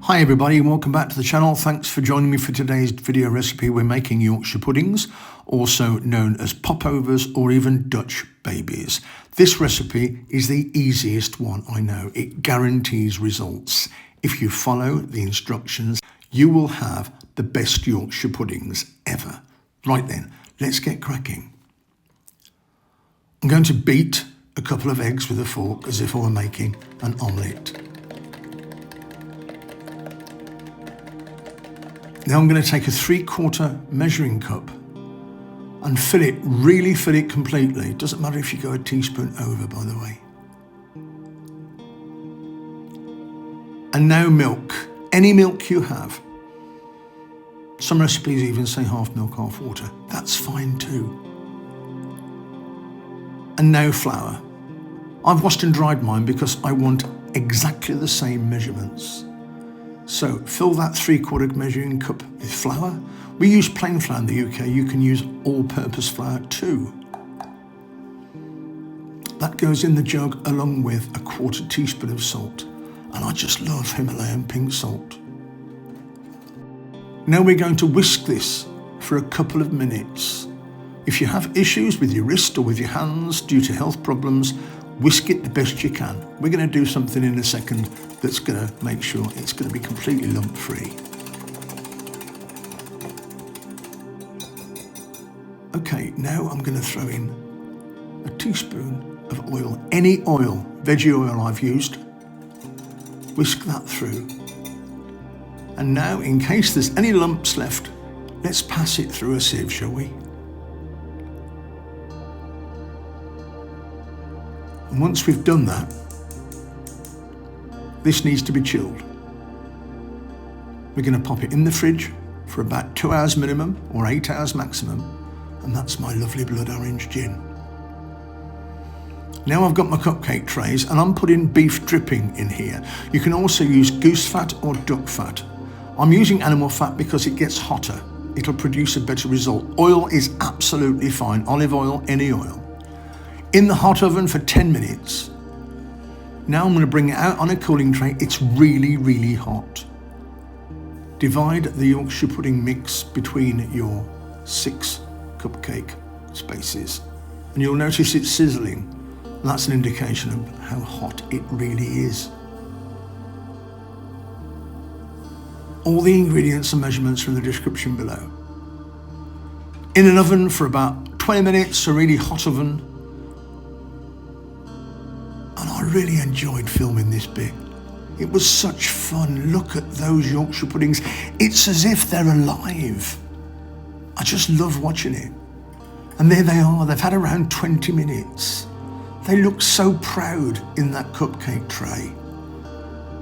Hi everybody and welcome back to the channel. Thanks for joining me for today's video recipe. We're making Yorkshire puddings, also known as popovers or even Dutch babies. This recipe is the easiest one I know. It guarantees results. If you follow the instructions, you will have the best Yorkshire puddings ever. Right then, let's get cracking. I'm going to beat a couple of eggs with a fork as if I were making an omelette. Now I'm going to take a 3/4 measuring cup and really fill it completely. It doesn't matter if you go a teaspoon over, by the way. And now milk, any milk you have. Some recipes even say half milk, half water. That's fine too. And now flour. I've washed and dried mine because I want exactly the same measurements. So fill that 3/4 measuring cup with flour. We use plain flour in the UK. You can use all-purpose flour too. That goes in the jug along with a 1/4 teaspoon of salt. And I just love Himalayan pink salt. Now we're going to whisk this for a couple of minutes. If you have issues with your wrist or with your hands due to health problems, whisk it the best you can. We're going to do something in a second that's going to make sure it's going to be completely lump-free. Okay, now I'm going to throw in a teaspoon of oil, any oil, veggie oil I've used. Whisk that through. And now, in case there's any lumps left, let's pass it through a sieve, shall we? And once we've done that, this needs to be chilled. We're going to pop it in the fridge for about 2 hours minimum or 8 hours maximum. And that's my lovely blood orange gin. Now I've got my cupcake trays and I'm putting beef dripping in here. You can also use goose fat or duck fat. I'm using animal fat because it gets hotter. It'll produce a better result. Oil is absolutely fine. Olive oil, any oil. In the hot oven for 10 minutes. Now I'm going to bring it out on a cooling tray. It's really, really hot. Divide the Yorkshire pudding mix between your 6 cupcake spaces. And you'll notice it's sizzling. And that's an indication of how hot it really is. All the ingredients and measurements are in the description below. In an oven for about 20 minutes, a really hot oven. And I really enjoyed filming this bit. It was such fun. Look at those Yorkshire puddings. It's as if they're alive. I just love watching it. And there they are. They've had around 20 minutes. They look so proud in that cupcake tray.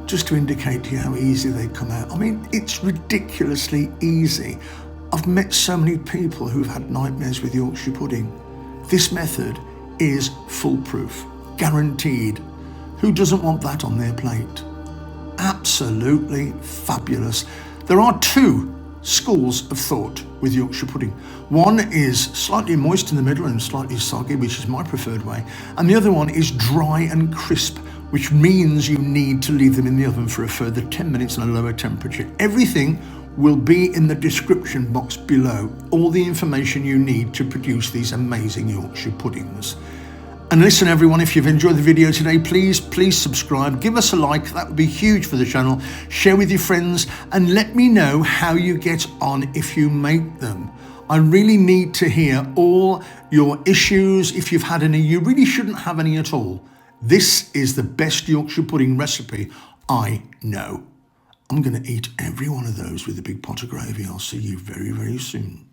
Just to indicate to you how easy they come out. I mean, it's ridiculously easy. I've met so many people who've had nightmares with Yorkshire pudding. This method is foolproof. Guaranteed. Who doesn't want that on their plate? Absolutely fabulous. There are 2 schools of thought with Yorkshire pudding. One is slightly moist in the middle and slightly soggy, which is my preferred way. And the other one is dry and crisp, which means you need to leave them in the oven for a further 10 minutes on a lower temperature. Everything will be in the description box below. All the information you need to produce these amazing Yorkshire puddings. And listen everyone, if you've enjoyed the video today, please subscribe, give us a like, that would be huge for the channel, share with your friends and let me know how you get on if you make them. I really need to hear all your issues. If you've had any, you really shouldn't have any at all. This is the best Yorkshire pudding recipe I know. I'm going to eat every one of those with a big pot of gravy. I'll see you very, very soon.